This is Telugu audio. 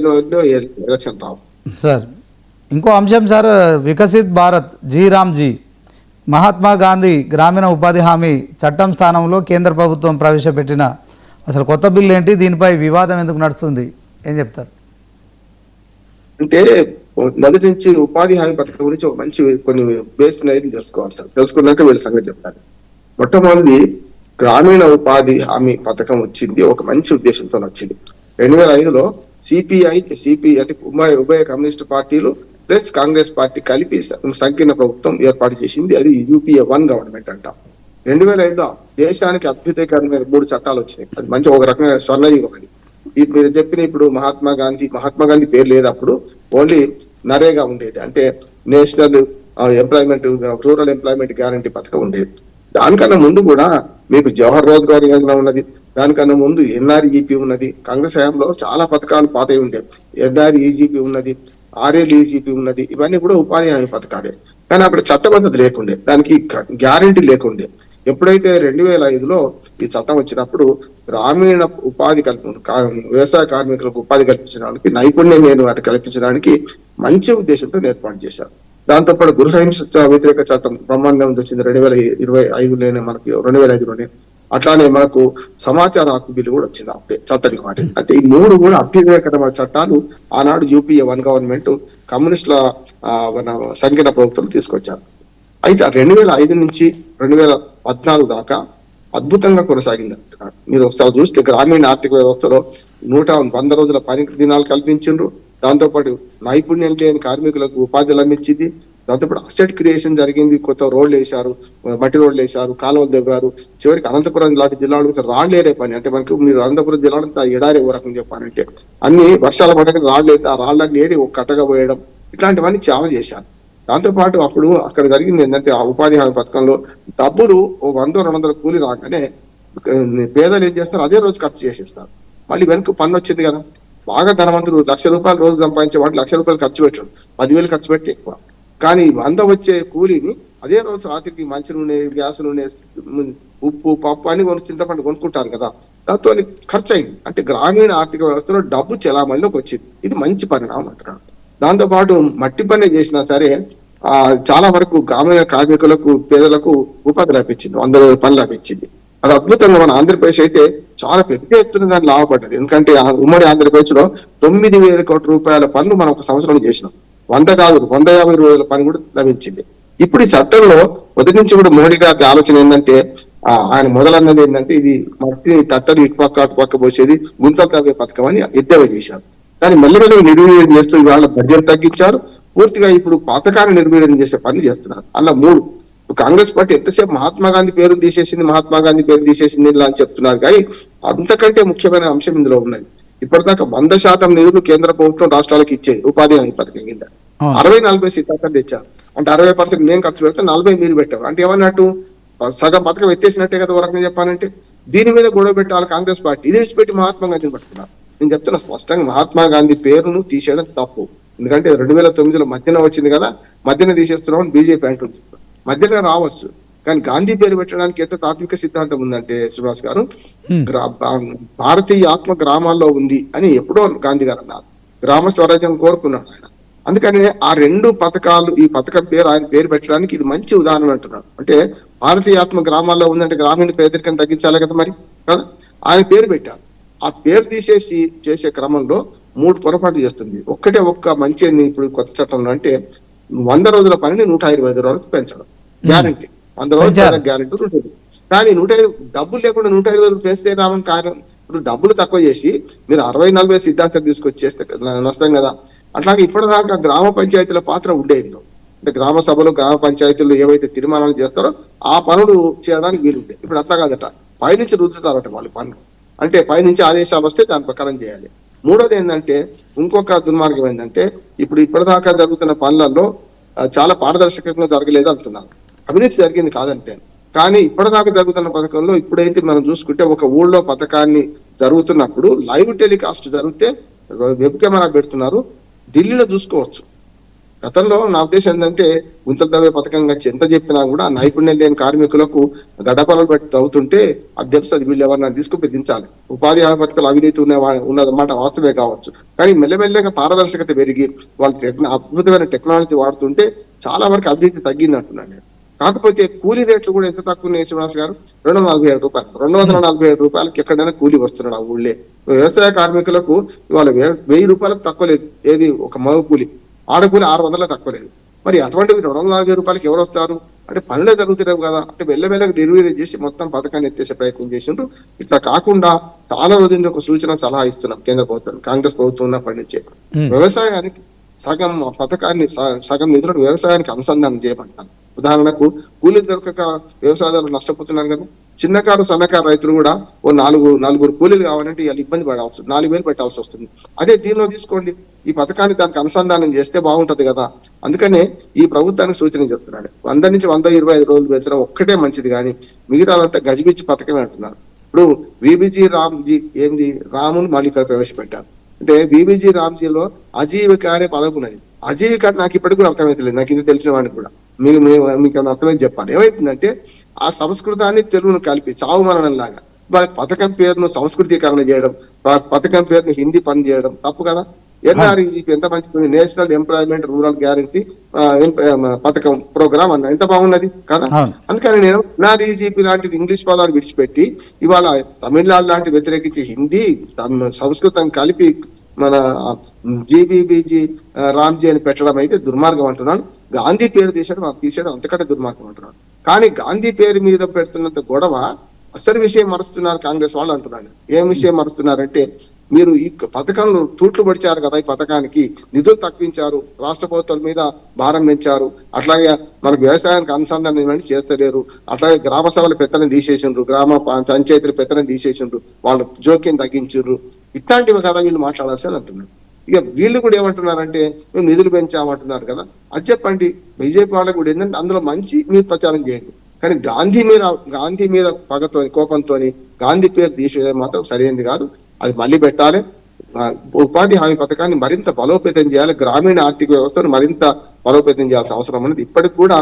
ఎలక్షన్ రావు సార్. ఇంకో అంశం సార్, వికసిత్ భారత్ జీ మహాత్మా గాంధీ గ్రామీణ ఉపాధి హామీ చట్టం స్థానంలో కేంద్ర ప్రభుత్వం ప్రవేశపెట్టిన అసలు కొత్త బిల్లు ఏంటి, దీనిపై వివాదం ఎందుకు నడుస్తుంది, ఏం చెప్తారు? అంటే మొదటి నుంచి ఉపాధి హామీ పథకం గురించి ఒక మంచి కొన్ని బేసిక్ అయితే తెలుసుకోవాలి సార్. తెలుసుకున్నాక వీళ్ళ సంగతి చెప్తాను. మొట్టమొదటి గ్రామీణ ఉపాధి హామీ పథకం వచ్చింది ఒక మంచి ఉద్దేశంతో వచ్చింది. 2005లో సిపి అంటే ఉభయ కమ్యూనిస్టు పార్టీలు ప్లస్ కాంగ్రెస్ పార్టీ కలిపి సంకీర్ణ ప్రభుత్వం ఏర్పాటు చేసింది. అది UPA 1 గవర్నమెంట్ అంట. 2005లో దేశానికి అభ్యుదయకరమైన 3 చట్టాలు వచ్చినాయి. అది మంచి ఒక రకంగా స్వర్ణయుగం. అది మీరు చెప్పిన ఇప్పుడు మహాత్మా గాంధీ పేరు లేదు, అప్పుడు ఓన్లీ నరేగా ఉండేది, అంటే national employment rural employment guarantee పథకం ఉండేది. దానికన్నా ముందు కూడా మీకు జవహర్ రోజ్గార్ యోజన ఉన్నది, దానికన్నా ముందు NREGP ఉన్నది. కాంగ్రెస్ హయాంలో చాలా పథకాలు పాతవి ఉండేవి. NREGP ఉన్నది, RLEGP ఉన్నది. ఇవన్నీ కూడా ఉపాధి హామీ పథకాలే. కానీ అప్పుడు చట్టబద్ధత లేకుండే, దానికి గ్యారంటీ లేకుండే. ఎప్పుడైతే 2005లో ఈ చట్టం వచ్చినప్పుడు గ్రామీణ ఉపాధి వ్యవసాయ కార్మికులకు ఉపాధి కల్పించడానికి, నైపుణ్యం నేను వాటి కల్పించడానికి మంచి ఉద్దేశంతో ఏర్పాటు చేశారు. దాంతోపాటు గృహహింస వ్యతిరేక చట్టం బ్రహ్మాండం వచ్చింది 2005లోనే, మనకి 2005లోనే. అట్లానే మనకు సమాచార హక్కు బిల్లు కూడా వచ్చింది అప్పుడే చట్టం మాట. అంటే ఈ 3 కూడా అభ్యుదయకరమైన చట్టాలు ఆనాడు UPA 1 గవర్నమెంట్ కమ్యూనిస్టుల సంకీర్ణ ప్రభుత్వం తీసుకొచ్చారు. అయితే 2005 నుంచి 2014 దాకా అద్భుతంగా కొనసాగింది అంటున్నాడు. మీరు ఒకసారి చూస్తే గ్రామీణ ఆర్థిక వ్యవస్థలో 100 రోజుల పని దినాలు కల్పించిండ్రు. దాంతోపాటు నైపుణ్యం లేని కార్మికులకు ఉపాధి లభించింది. దాంతోపాటు అసెట్ క్రియేషన్ జరిగింది. కొత్త రోడ్లు వేశారు, మట్టి రోడ్లు వేశారు, కాలువలు దగ్గారు. చివరికి అనంతపురం లాంటి జిల్లాలు రాళ్లేరే పని, అంటే మనకు మీరు అనంతపురం జిల్లాలో ఎడారి ఓ రకం చెప్పాలంటే అన్ని వర్షాల పడక రాళ్ళు ఆ రాళ్ళని ఏడి ఒక కట్టగా పోయడం, ఇట్లాంటివన్నీ చాలా చేశారు. దాంతోపాటు అప్పుడు అక్కడ జరిగింది ఏంటంటే ఆ ఉపాధి హామీ పథకంలో డబ్బులు 100-200 కూలి రాగానే పేదలు ఏం చేస్తారు, అదే రోజు ఖర్చు చేసేస్తారు. మళ్ళీ వెనక్కి పన్ను వచ్చింది కదా, బాగా ధనవంతులు ₹1,00,000 రోజు సంపాదించే వాటి ₹1,00,000 ఖర్చు పెట్టాడు, 10,000 ఖర్చు పెడితే ఎక్కువ. కానీ 100 వచ్చే కూలీని అదే రోజు రాత్రికి మంచి నూనె, గ్యాస్ నూనె, ఉప్పు, పప్పు అని చింతపండు కొనుక్కుంటారు కదా, దాంతో ఖర్చు అయింది. అంటే గ్రామీణ ఆర్థిక వ్యవస్థలో డబ్బు చలామణిలోకి వచ్చింది. ఇది మంచి పరిణామం అంటున్నాడు. దాంతో పాటు మట్టి పని చేసినా సరే చాలా వరకు గ్రామీణ కార్మికులకు, పేదలకు ఉపాధి లభించింది, 100 పని లభించింది. అది అద్భుతంగా మన ఆంధ్రప్రదేశ్ అయితే చాలా పెద్ద ఎత్తున దాన్ని లాభపడ్డది. ఎందుకంటే ఉమ్మడి ఆంధ్రప్రదేశ్ లో 9,000 కోట్ల రూపాయల పనులు మనం ఒక సంవత్సరంలో చేసినాం. 100 కాదు, 150 రోజుల పని కూడా లభించింది. ఇప్పుడు ఈ చట్టంలో మొదటి నుంచి కూడా మోడీ గారి ఆలోచన ఏంటంటే, ఆయన మొదలన్నది ఏంటంటే ఇది మట్టి తట్టలు ఇటుపక్క అటుపక్క పోసేది గుంతలు తవ్వే పథకం అని ఎద్దేవా చేశారు. దాన్ని మెల్లమెల్లగా నిర్వీర్యం చేస్తూ ఇవాళ బడ్జెట్ తగ్గించారు. పూర్తిగా ఇప్పుడు పథకాన్ని నిర్వీర్యం చేసే పని చేస్తున్నారు. అలా 3 కాంగ్రెస్ పార్టీ ఎంతసేపు మహాత్మా గాంధీ పేరు తీసేసింది ఇలా అని చెప్తున్నారు. కానీ అంతకంటే ముఖ్యమైన అంశం ఇందులో ఉన్నది. ఇప్పటిదాకా 100% నిధులు కేంద్ర ప్రభుత్వం రాష్ట్రాలకు ఇచ్చేది ఉపాధి హామీ పథకం కింద. 60-40 సిద్ధాంతం తెచ్చారు. అంటే 60% మేము ఖర్చు పెడితే 40 మీరు పెట్టారు. అంటే ఏమన్నట్టు సగం పథకం ఎత్తేసినట్టే కదా ఒక రకంగా చెప్పాలంటే. దీని మీద గొడవ పెట్టాలి కాంగ్రెస్ పార్టీ, ఇది విడిచిపెట్టి మహాత్మా గాంధీని పట్టుకున్నారు. నేను చెప్తున్నా స్పష్టంగా, మహాత్మా గాంధీ పేరును తీసేయడం తప్పు. ఎందుకంటే 2009లో మధ్యన వచ్చింది కదా, మధ్యన తీసేస్తున్నామని BJP అంటుంది. మధ్యన రావచ్చు, కానీ గాంధీ పేరు పెట్టడానికి ఎంత తాత్విక సిద్ధాంతం ఉందంటే శ్రీనివాస్ గారు, భారతీయ ఆత్మ గ్రామాల్లో ఉంది అని ఎప్పుడో గాంధీ గారు అన్నారు. గ్రామ స్వరాజ్యం కోరుకున్నాడు ఆయన. అందుకని ఆ 2 పథకాలు, ఈ పథకం పేరు ఆయన పేరు పెట్టడానికి ఇది మంచి ఉదాహరణ అంటున్నాడు. అంటే భారతీయ ఆత్మ గ్రామాల్లో ఉందంటే గ్రామీణ పేదరికం తగ్గించాలి కదా మరి, కదా ఆయన పేరు పెట్టారు. ఆ పేరు తీసేసి చేసే క్రమంలో 3 పొరపాటు చేస్తుంది. ఒక్క మంచి ఇప్పుడు కొత్త చట్టంలో అంటే 100 రోజుల పనిని 125 రోజులకు పెంచడం గ్యారంటీ. 100 రోజుల గ్యారంటీ 120. కానీ 120 డబ్బులు లేకుండా 125 రోజులు పెంచితే రామని కారణం. ఇప్పుడు డబ్బులు తక్కువ చేసి మీరు 60-40 సిద్ధాంతం తీసుకొచ్చేస్తే నష్టం కదా. అట్లాగే ఇప్పటిదాకా గ్రామ పంచాయతీల పాత్ర ఉండేది. అంటే గ్రామ సభలు, గ్రామ పంచాయతీలు ఏవైతే తీర్మానాలు చేస్తారో ఆ పనులు చేయడానికి వీలుండే. ఇప్పుడు అట్లా కాదట, పైనుంచి రుద్దుతారట వాళ్ళు పనులు. అంటే పైనుంచి ఆదేశాలు వస్తే దాని ప్రకారం చేయాలి. 3వది ఏంటంటే, ఇంకొక దుర్మార్గం ఏంటంటే, ఇప్పుడు ఇప్పటిదాకా జరుగుతున్న పనులలో చాలా పారదర్శకంగా జరగలేదు అంటున్నారు. అవినీతి జరిగింది కాదంటే, కానీ ఇప్పటిదాకా జరుగుతున్న పథకంలో ఇప్పుడైతే మనం చూసుకుంటే ఒక ఊళ్ళో పథకాన్ని జరుగుతున్నప్పుడు లైవ్ టెలికాస్ట్ జరిగితే వెబ్ కెమెరా పెడుతున్నారు. ఢిల్లీలో చూసుకోవచ్చు, గతంలో నా ఉద్దేశం ఏంటంటే గుంతలు తవ్వే పథకంగా ఎంత చెప్పినా కూడా ఆ నైపుణ్యం లేని కార్మికులకు గడపలు పెట్టి తవ్వుతుంటే అది తెలుసు, అది వీళ్ళు ఎవరన్నా తీసుకుపోయి దించాలి. ఉపాధి హామీ పథకాలు అవినీతి ఉన్నదన్నమాట వాస్తవే కావచ్చు, కానీ మెల్లమెల్లగా పారదర్శకత పెరిగి వాళ్ళు అద్భుతమైన టెక్నాలజీ వాడుతుంటే చాలా వరకు అవినీతి తగ్గింది అంటున్నాను నేను. కాకపోతే కూలీ రేట్లు కూడా ఎంత తక్కువ ఉన్నాయి శ్రీనివాస్ గారు, 247 రూపాయలు, 247 రూపాయలకి ఎక్కడైనా కూలీ వస్తున్నాడు ఆ ఊళ్ళే. వ్యవసాయ కార్మికులకు ఇవాళ 1000 రూపాయలకు తక్కువ లేదు, ఏది ఒక మగ కూలి, ఆడకూలి 600 తక్కువ లేదు. మరి అటువంటివి 240 రూపాయలకి ఎవరు వస్తారు అంటే పనులే జరుగుతున్నాయి కదా. అంటే మెల్లమెల్లగా డెలివరీ చేసి మొత్తం పథకాన్ని ఎత్తేసే ప్రయత్నం చేసిండ్రు. ఇట్లా కాకుండా చాలా రోజుల నుంచి ఒక సూచన సలహా ఇస్తున్నాం కేంద్ర ప్రభుత్వం, కాంగ్రెస్ ప్రభుత్వం ఉన్నప్పటి నుంచే వ్యవసాయానికి సగం పథకాన్ని సగం నిధులను వ్యవసాయానికి అనుసంధానం చేయమంటారు. ఉదాహరణకు కూలీలు దొరకక వ్యవసాయదారులు నష్టపోతున్నారు కదా. చిన్నకారు సన్నకారు రైతులు కూడా ఓ నలుగురు కూలీలు కావాలంటే ఇవాళ ఇబ్బంది పడాల్సి 4,000 పెట్టాల్సి వస్తుంది. అదే దీనిలో తీసుకోండి, ఈ పథకాన్ని దానికి అనుసంధానం చేస్తే బాగుంటది కదా. అందుకనే ఈ ప్రభుత్వానికి సూచన చేస్తున్నాడు, 100 నుంచి 125 రోజులు పెంచడం ఒక్కటే మంచిది, కానీ మిగతాదంతా గజిబిచ్చి పథకమే అంటున్నారు. ఇప్పుడు విబిజీ రామ్జీ ఏంది, రాముని మళ్ళీ ఇక్కడ ప్రవేశపెట్టారు. అంటే విబిజీ రామ్జీలో అజీవిక అనే పదం ఉన్నది. అజీవిక నాకు ఇప్పటికి కూడా అర్థమైతలేదు, నాకు ఇది తెలిసిన వాడిని కూడా మీకు అర్థమైంది చెప్పాలి. ఏమైతుందంటే ఆ సంస్కృతాన్ని తెలుగును కలిపి చావు మరణం లాగా వాళ్ళకి పథకం పేరును సంస్కృతీకరణ చేయడం, పథకం పేరును హిందీ పని చేయడం తప్పు కదా. ఎన్ఆర్ఈజీపీ ఎంత మంచి నేషనల్ ఎంప్లాయ్మెంట్ రూరల్ గ్యారంటీ పథకం ప్రోగ్రామ్ అన్న ఎంత బాగున్నది కదా. అందుకని నేను ఎన్ఆర్ఈజీపీ లాంటిది ఇంగ్లీష్ పదాలు విడిచిపెట్టి ఇవాళ తమిళనాడు లాంటి వ్యతిరేకించి హిందీ సంస్కృతం కలిపి మన జీబీబీజీ రామ్జీ అని పెట్టడం అయితే దుర్మార్గం అంటున్నాను. గాంధీ పేరు తీసేయడం అంతకంటే దుర్మార్గం అంటున్నాను. కానీ గాంధీ పేరు మీద పెడుతున్నంత గొడవ అసలు విషయం మరుస్తున్నారు కాంగ్రెస్ వాళ్ళు అంటున్నాను. ఏం విషయం మరుస్తున్నారంటే, మీరు ఈ పథకంలో తూట్లు పడిచారు కదా, ఈ పథకానికి నిధులు తగ్గించారు, రాష్ట్ర ప్రభుత్వాల మీద భారం పెంచారు, అట్లాగే మనకు వ్యవసాయానికి అనుసంధానం చేస్తలేరు, అట్లాగే గ్రామ సభల పెత్తనం తీసేసిండ్రు, గ్రామ పంచాయతీల పెత్తనం తీసేసిండ్రు, వాళ్ళ జోక్యం తగ్గించుండ్రు. ఇట్లాంటివి కదా వీళ్ళు మాట్లాడాల్సి అంటున్నారు. ఇక వీళ్ళు కూడా ఏమంటున్నారంటే మేము నిధులు పెంచామంటున్నారు కదా, అది చెప్పండి. బీజేపీ వాళ్ళకు కూడా ఏంటంటే అందులో మంచి మీరు ప్రచారం చేయండి, కానీ గాంధీ మీద పగతో కోపంతో గాంధీ పేరు తీసేయడం మాత్రం సరైనది కాదు. అది మళ్ళీ పెట్టాలి. ఉపాధి హామీ పథకాన్ని మరింత బలోపేతం చేయాలి, గ్రామీణ ఆర్థిక వ్యవస్థను మరింత బలోపేతం చేయాల్సిన అవసరం అనేది ఇప్పటికి కూడా